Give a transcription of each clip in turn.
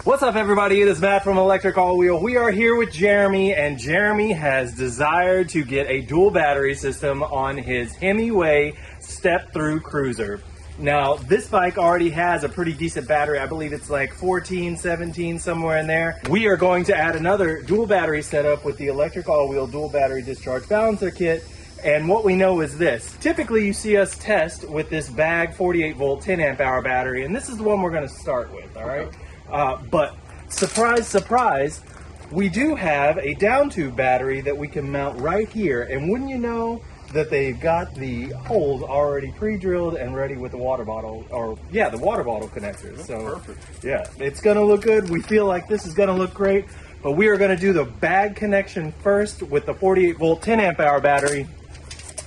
What's up, everybody? It is Matt from Electric All Wheel. We are here with Jeremy, and Jeremy has desired to get a dual battery system on his Himiway step-through cruiser. Now, this bike already has a pretty decent battery. I believe it's like 14, 17, somewhere in there. We are going to add another dual battery setup with the Electric All Wheel dual battery discharge balancer kit. And what we know is this. Typically, you see us test with this bag 48 volt 10 amp hour battery, and this is the one we're going to start with, all right? But surprise, surprise, we do have a down tube battery that we can mount right here. And wouldn't you know that they've got the holes already pre-drilled and ready with the water bottle, or yeah, the water bottle connectors. That's so perfect. Yeah, it's gonna look good. We feel like this is gonna look great, but we are gonna do the bag connection first with the 48 volt 10 amp hour battery.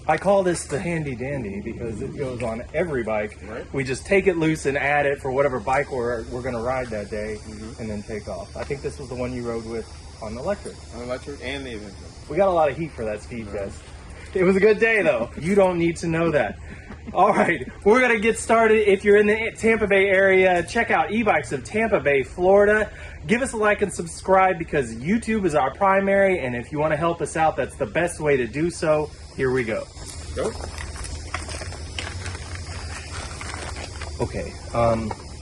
I call this the handy dandy because it goes on every bike. Right. We just take it loose and add it for whatever bike we're going to ride that day, and then take off. I think this was the one you rode with on electric. On electric and the Avenger. We got a lot of heat for that speed test. It was a good day though. You don't need to know that. All right, we're going to get started. If you're in the Tampa Bay area, check out eBikes of Tampa Bay, Florida. Give us a like and subscribe because YouTube is our primary, and if you want to help us out, that's the best way to do so. Here we go. Go. Okay,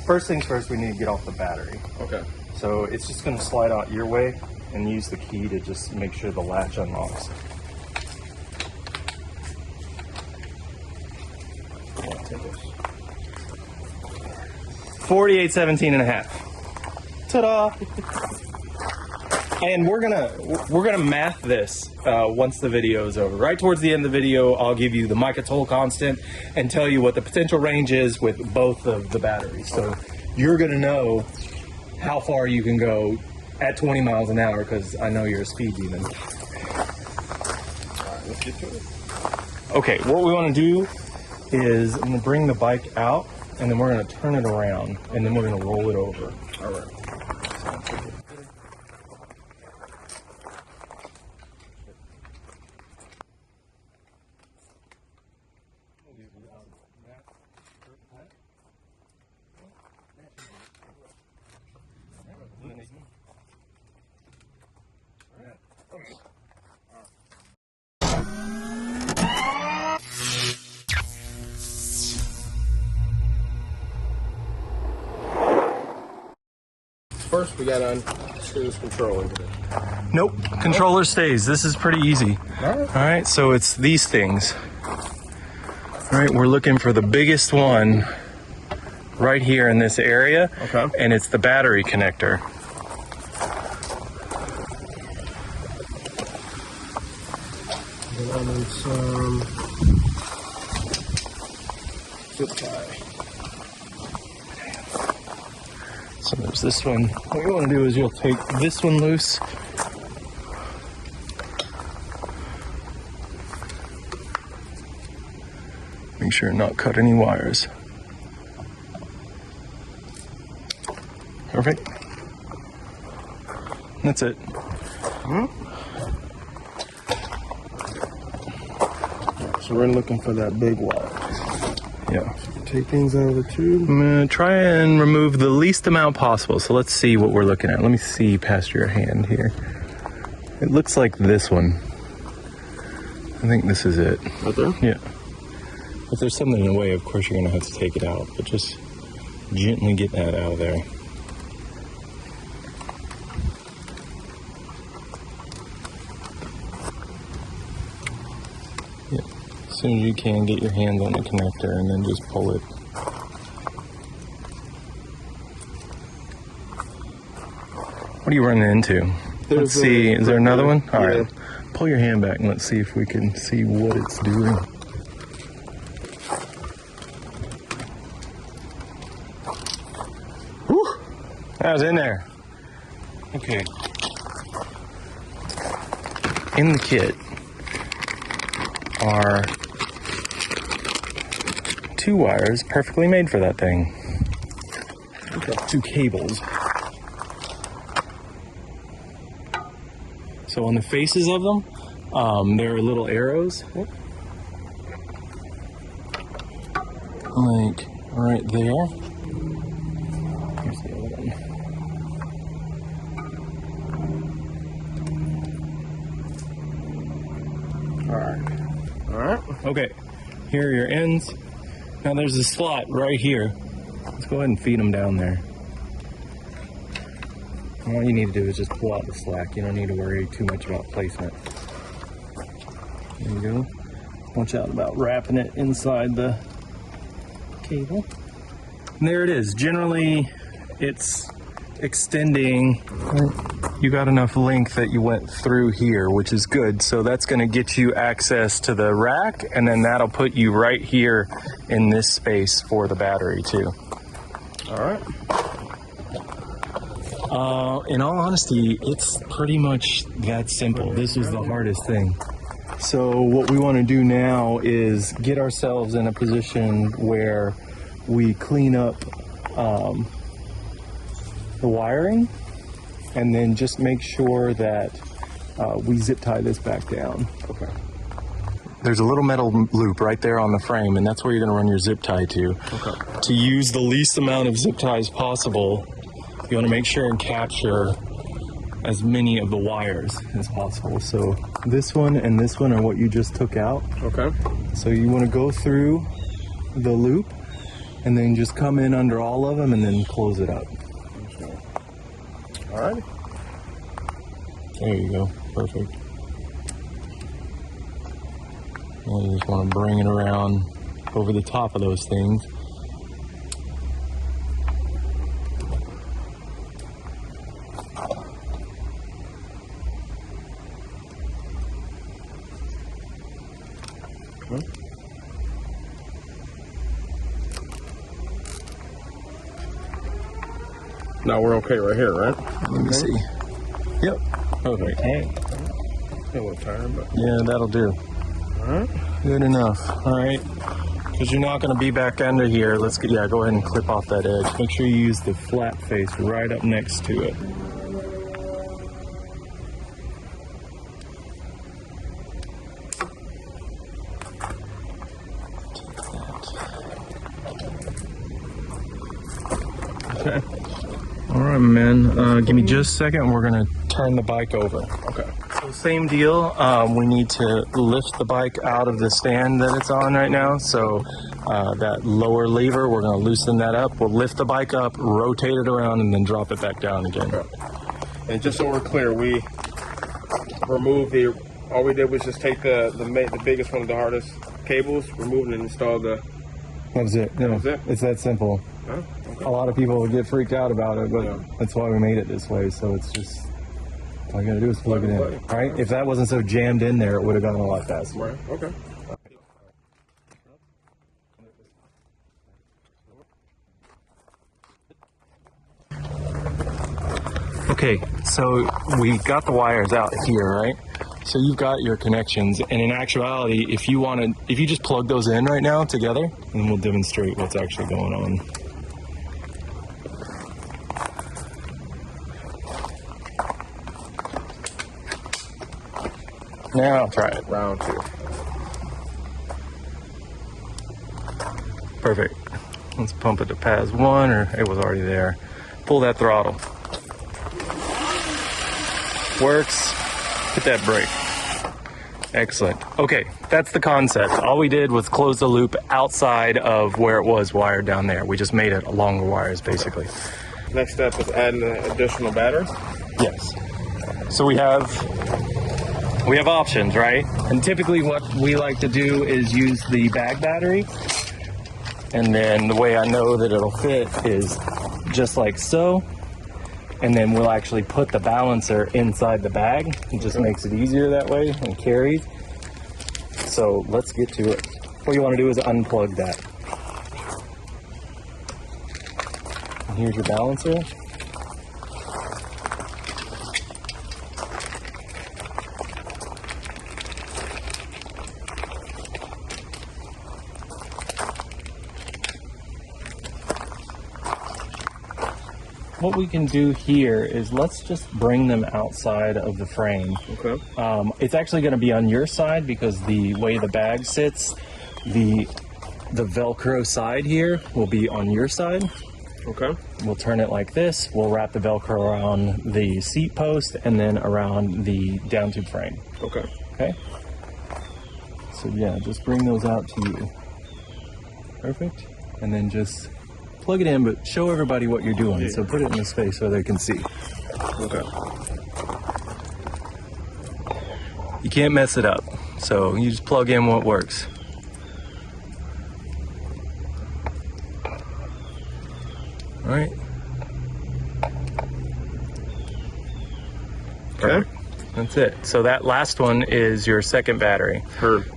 first things first, we need to get off the battery. Okay. So it's just going to slide out your way and use the key to just make sure the latch unlocks. Yeah, take this. 4817 and a half. Ta-da! And we're gonna math this once the video is over. Right towards the end of the video, I'll give you the MagiCycle constant and tell you what the potential range is with both of the batteries. So you're gonna know how far you can go at 20 miles an hour because I know you're a speed demon. All right, let's get to it. Okay, what we want to do is I'm gonna bring the bike out and then we're gonna turn it around and then we're gonna roll it over. All right. Sounds good. First, we gotta unscrew this controller here. Nope, controller stays. This is pretty easy. All right. All right, so it's these things. All right, we're looking for the biggest one right here in this area. Okay. And it's the battery connector. And some zip tie. So there's this one. What you want to do is you'll take this one loose. Make sure not cut any wires. Perfect. That's it. So we're looking for that big wire. Yeah. Take things out of the tube. I'm gonna try and remove the least amount possible. So let's see what we're looking at. Let me see past your hand here. It looks like this one. I think this is it. Right there? Yeah. If there's something in the way, of course you're gonna have to take it out, but just gently get that out of there. Yeah. As soon as you can, get your hands on the connector and then just pull it. What are you running into? Let's see, is there another one? All right, pull your hand back and let's see if we can see what it's doing. Whew, that was in there. Okay. In the kit are 2 wires perfectly made for that thing. Okay. 2 cables. So on the faces of them, there are little arrows. Like right there. Here's the other one. Okay, here are your ends. Now there's a slot right here. Let's go ahead and feed them down there. All you need to do is just pull out the slack. You don't need to worry too much about placement. There you go. Watch out about wrapping it inside the cable. And there it is. Generally, it's extending. You got enough length that you went through here, which is good. So that's going to get you access to the rack, and then that'll put you right here in this space for the battery too. All right. In all honesty, it's pretty much that simple. This was the hardest thing. So what we want to do now is get ourselves in a position where we clean up the wiring, and then just make sure that we zip tie this back down. Okay. There's a little metal loop right there on the frame, and that's where you're going to run your zip tie to. Okay. To use the least amount of zip ties possible, you want to make sure and capture as many of the wires as possible. So this one and this one are what you just took out. Okay. So you want to go through the loop and then just come in under all of them and then close it up. All right. There you go. Perfect. And you just want to bring it around over the top of those things. Now we're okay right here, right? Let me see. Yep. Perfect. Hey. A little tired, but Yeah, that'll do. all right. Good enough. All right. Because you're not going to be back under here. Let's get, yeah, go ahead and clip off that edge. Make sure you use the flat face right up next to it. Okay. All right, man. Give me just a second. We're gonna turn the bike over. Okay. So same deal. We need to lift the bike out of the stand that it's on right now. So that lower lever, we're gonna loosen that up. We'll lift the bike up, rotate it around, and then drop it back down again. Okay. And just so we're clear, we removed all we did was just take the biggest one of the hardest cables, remove it, and install the. That was it. Yeah. That was it? It's that simple. Oh, okay. A lot of people get freaked out about it, but Yeah. that's why we made it this way. So it's just, all you gotta do is plug it in. Plug. All right? If that wasn't so jammed in there, it would have gone a lot faster. Right. Okay. Okay, so we got the wires out here, right? So you've got your connections, and in actuality, if you just plug those in right now together, and we'll demonstrate what's actually going on. Now try it. Round two. Perfect. Let's pump it to pass one, or it was already there. Pull that throttle. Works. Hit that brake. Excellent. Okay, that's the concept. All we did was close the loop outside of where it was wired down there. We just made it along the wires, basically. Next step is adding an additional battery. Yes. So we have options, right? And typically what we like to do is use the bag battery. And then the way I know that it'll fit is just like so. And then we'll actually put the balancer inside the bag. It just makes it easier that way and carries. So let's get to it. What you want to do is unplug that. And here's your balancer. What we can do here is let's just bring them outside of the frame. Okay. It's actually going to be on your side because the way the bag sits, the Velcro side here will be on your side. Okay. We'll turn it like this. We'll wrap the Velcro around the seat post and then around the down tube frame. Okay. Okay? So yeah, just bring those out to you. Perfect. And then just plug it in, but show everybody what you're doing. So put it in the space so they can see. Okay. You can't mess it up. So you just plug in what works. All right. Okay. That's it. So that last one is your second battery. Heard.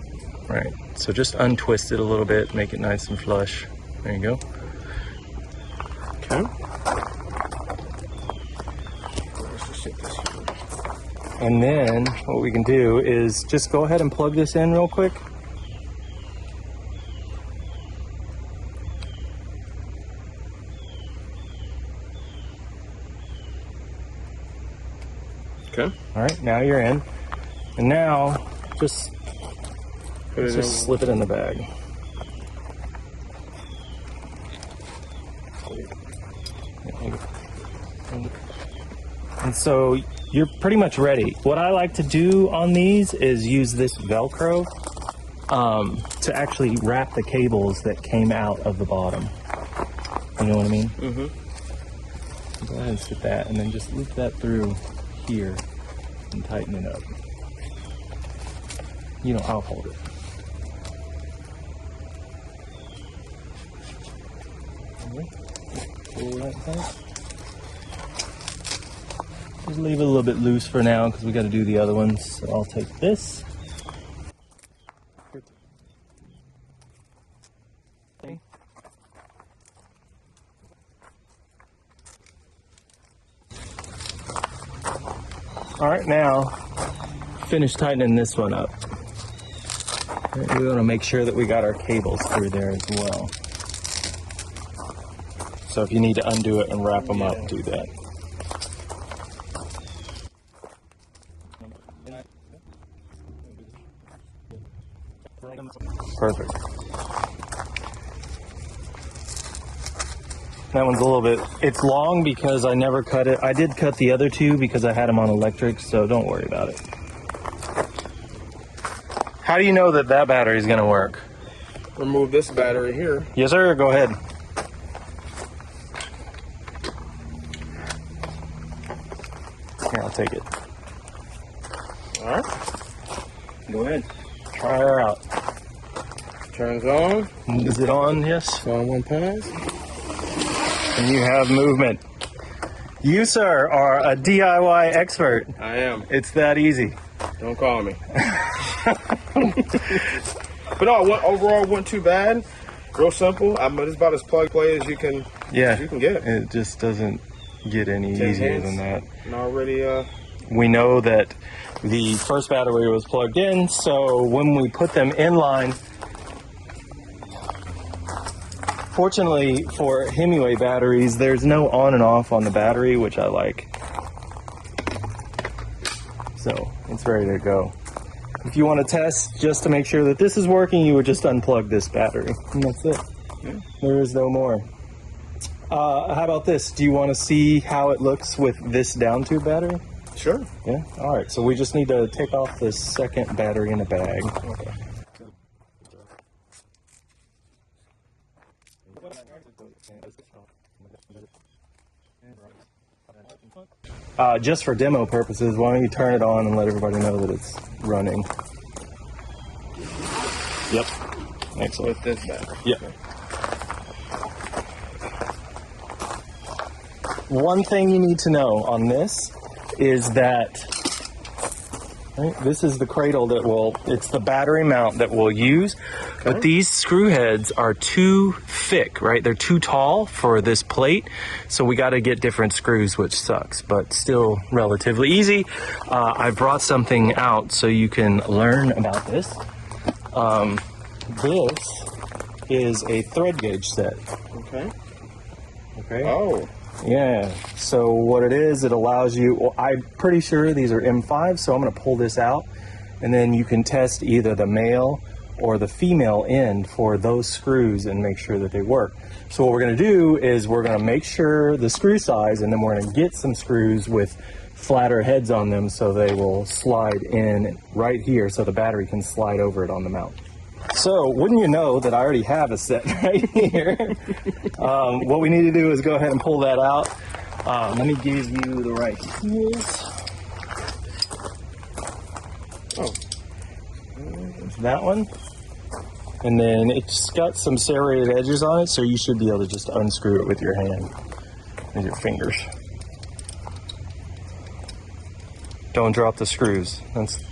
Right. So just untwist it a little bit, make it nice and flush. There you go. Okay. And then what we can do is just go ahead and plug this in real quick. Okay. All right, now you're in. And now just slip it in the bag. And so you're pretty much ready. What I like to do on these is use this Velcro to actually wrap the cables that came out of the bottom. You know what I mean? Mm-hmm. Go ahead and sit that, and then just loop that through here and tighten it up. You know, I'll hold it. Pull that tight. Just leave it a little bit loose for now because we got to do the other ones. So I'll take this. Okay. All right, now finish tightening this one up. We want to make sure that we got our cables through there as well. So if you need to undo it and wrap them up, do that. Perfect. That one's a little bit, it's long because I never cut it. I did cut the other two because I had them on electric, so don't worry about it. How do you know that that battery is going to work? Remove this battery here. Yes, sir. Go ahead. Here, I'll take it. All right. Go ahead. Try her out. Turns on. Is it on? Yes. On one pass. And you have movement. You, sir, are a DIY expert. I am. It's that easy. Don't call me. But no, overall, it wasn't too bad. Real simple. It's about as plug play as you can. Yeah. As you can get. It just doesn't get any easier than that. And already. We know that the first battery was plugged in, so when we put them in line, fortunately for Himiway batteries, there's no on and off on the battery, which I like. So it's ready to go. If you want to test just to make sure that this is working, you would just unplug this battery, and that's it. Yeah. There is no more. How about this? Do you want to see how it looks with this down tube battery? Sure. Yeah. All right. So we just need to take off the second battery in a bag. Okay. Just for demo purposes, why don't you turn it on and let everybody know that it's running? Yep. Excellent. With this battery. Yep. One thing you need to know on this is that this is the cradle that it's the battery mount that we'll use, but these screw heads are too thick, right? They're too tall for this plate, so we got to get different screws, which sucks, but still relatively easy. I brought something out so you can learn about this. This is a thread gauge set. Okay. Okay. Oh. Yeah, so what it is, it allows you, well, I'm pretty sure these are M5, so I'm going to pull this out, and then you can test either the male or the female end for those screws and make sure that they work. So what we're going to do is we're going to make sure the screw size, and then we're going to get some screws with flatter heads on them so they will slide in right here so the battery can slide over it on the mount. So wouldn't you know that I already have a set right here. What we need to do is go ahead and pull that out. Let me give you the right tools. Oh, there's that one. And then it's got some serrated edges on it, so you should be able to just unscrew it with your hand, with your fingers. Don't drop the screws. That's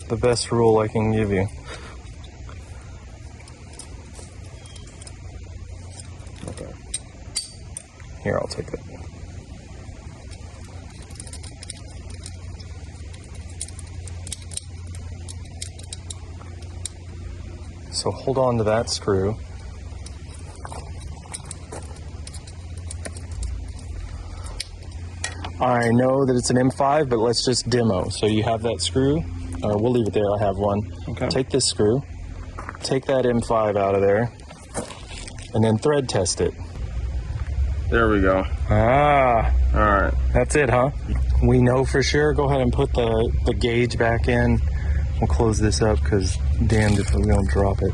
the best rule I can give you. Okay. Here, I'll take it. So hold on to that screw. I know that it's an M5, but let's just demo. So you have that screw. We'll leave it there. I have one. Okay. Take this screw. Take that M5 out of there. And then thread test it. There we go. Ah. All right. That's it, huh? We know for sure. Go ahead and put the gauge back in. We'll close this up because damned if we don't drop it.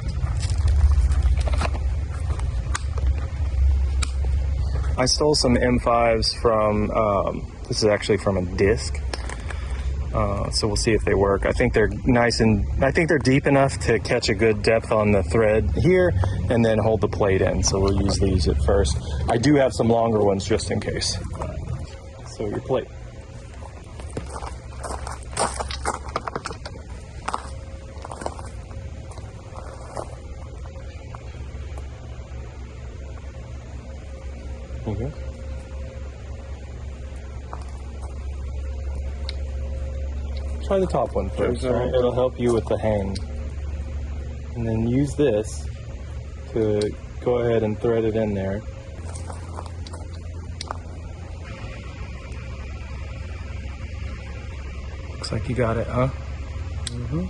I stole some M5s from, this is actually from a disc. So we'll see if they work. I think they're nice and, I think they're deep enough to catch a good depth on the thread here and then hold the plate in. So we'll use these at first. I do have some longer ones just in case. So your plate. Okay. Try the top one first. Right? It'll help you with the hang. And then use this to go ahead and thread it in there. Looks like you got it, huh? Mm-hmm.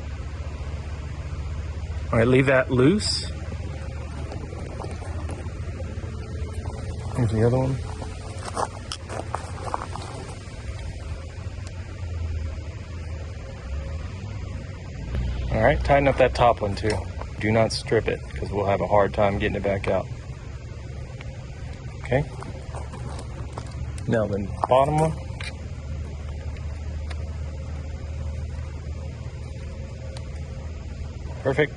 All right, leave that loose. Here's the other one. All right, tighten up that top one too. Do not strip it because we'll have a hard time getting it back out. Okay. Now the bottom one. Perfect.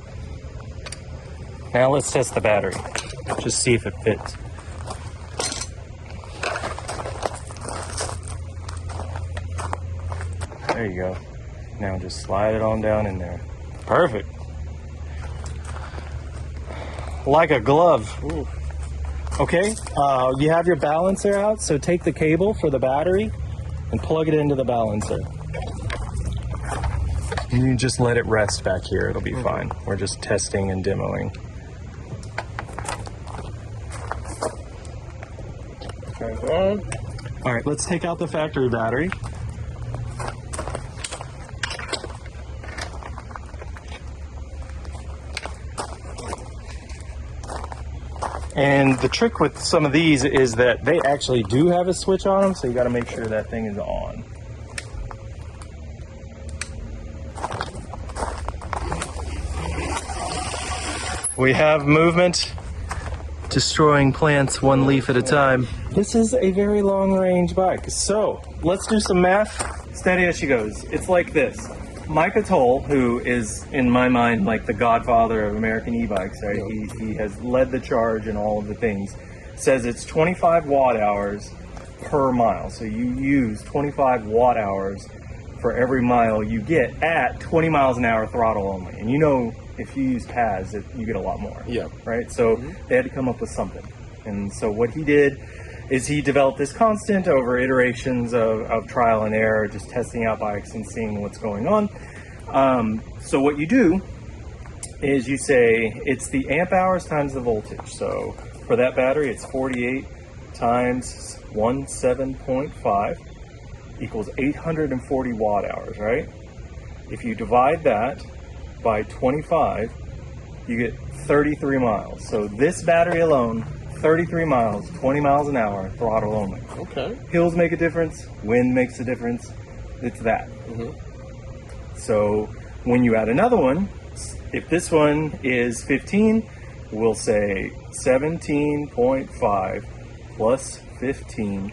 Now let's test the battery. Just see if it fits. There you go. Now just slide it on down in there. Perfect. Like a glove. Ooh. Okay, you have your balancer out, so take the cable for the battery and plug it into the balancer. And you just let it rest back here, it'll be fine. We're just testing and demoing. All right, let's take out the factory battery. And the trick with some of these is that they actually do have a switch on them, so you got to make sure that thing is on. We have movement, destroying plants one leaf at a time. This is a very long-range bike. So let's do some math. Steady as she goes. It's like this. Micah Toll, who is, in my mind, like the godfather of American e-bikes, right? He has led the charge in all of the things, says it's 25 watt hours per mile. So you use 25 watt hours for every mile you get at 20 miles an hour throttle only. And you know, if you use pads, you get a lot more. Yeah. Right? So they had to come up with something. And so what he did is he developed this constant over iterations of trial and error, just testing out bikes and seeing what's going on. So what you do is you say it's the amp hours times the voltage. So for that battery, it's 48 times 17.5 equals 840 watt hours, right? If you divide that by 25, you get 33 miles. So this battery alone, 33 miles, 20 miles an hour, throttle only. Okay. Hills make a difference, wind makes a difference. It's that. So when you add another one, if this one is 15, we'll say 17.5 plus 15,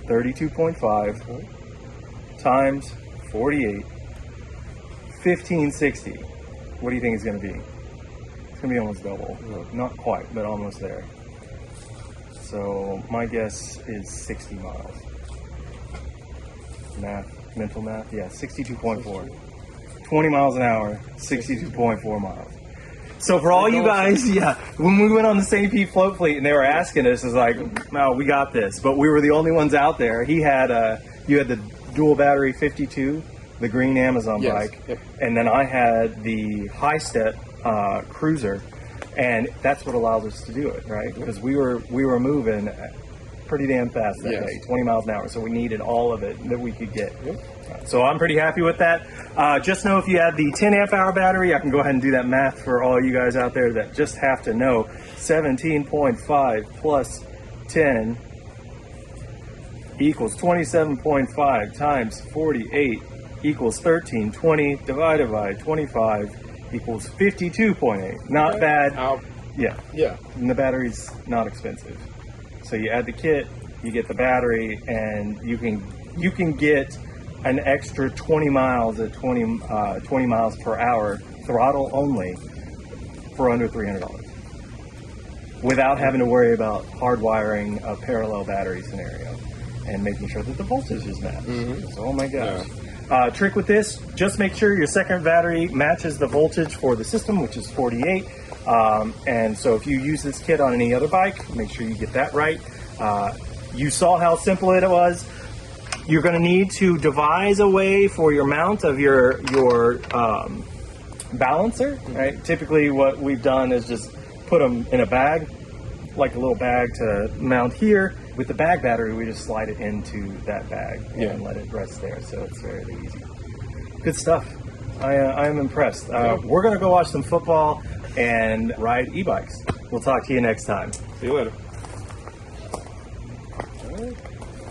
32.5 times 48, 1560. What do you think it's going to be? It's going to be almost double. Not quite, but almost there. So my guess is 60 miles. Mental math, yeah, 62.4. 20 miles an hour, 62.4 miles. So for all you guys, yeah, when we went on the St. Pete float fleet and they were asking us, it's like, no, we got this. But we were the only ones out there. You had the dual battery 52, the green Amazon bike. Yep. And then I had the high step cruiser. And that's what allows us to do it, right? Because we were moving pretty damn fast that day, 20 miles an hour. So we needed all of it that we could get. So I'm pretty happy with that. Just know if you add the 10 amp hour battery, I can go ahead and do that math for all you guys out there that just have to know. 17.5 plus 10 equals 27.5 times 48 equals 1320 divided by 25 equals 52.8. Not bad. Yeah. And the battery's not expensive. So you add the kit, you get the battery, and you can get an extra 20 miles at 20 miles per hour, throttle only, for under $300, without having to worry about hardwiring a parallel battery scenario and making sure that the voltage is matched. So, oh my gosh. Trick with this, just make sure your second battery matches the voltage for the system, which is 48. And so if you use this kit on any other bike, make sure you get that right. You saw how simple it was. You're going to need to devise a way for your mount of your balancer, right? Typically what we've done is just put them in a bag, like a little bag to mount here. With the bag battery, we just slide it into that bag and let it rest there. So it's fairly easy. Good stuff. I am impressed. We're going to go watch some football and ride e-bikes. We'll talk to you next time. See you later.